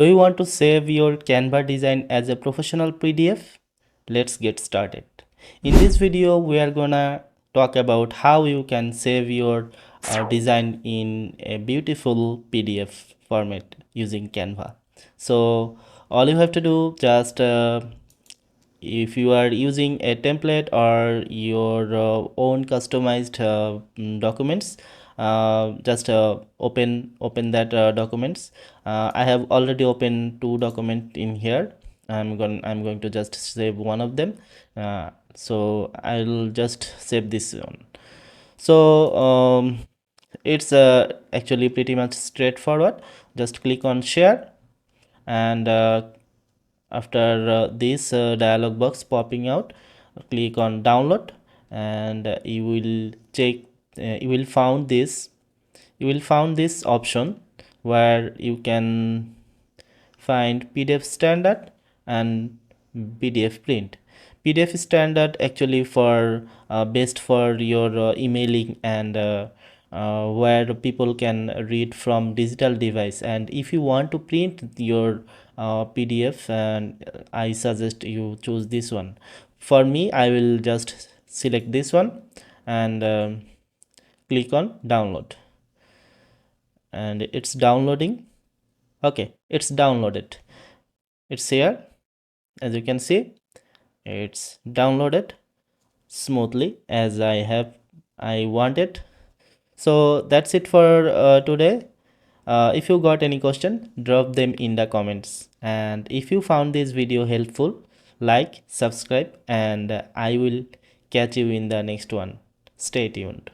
Do you want to save your Canva design as a professional PDF? Let's get started. In this video, we are gonna talk about how you can save your design in a beautiful PDF format using Canva. So all you have to do, just if you are using a template or your own customized documents, just open that documents. I have already opened two documents in here. I'm going to just save one of them. So I'll just save this one. So it's actually pretty much straightforward. Just click on share, and after this dialog box popping out, click on download, and you will check, you will found this option where you can find PDF standard and PDF print. PDF standard actually for best for your emailing and where people can read from digital device. And if you want to print your PDF, and I suggest you choose this one. For me, I will just select this one and click on download, and it's downloading. Okay, it's downloaded. It's here. As you can see, it's downloaded smoothly as I want it. So that's it for today. If you got any question, drop them in the comments, and if you found this video helpful, like, subscribe, and I will catch you in the next one. Stay tuned.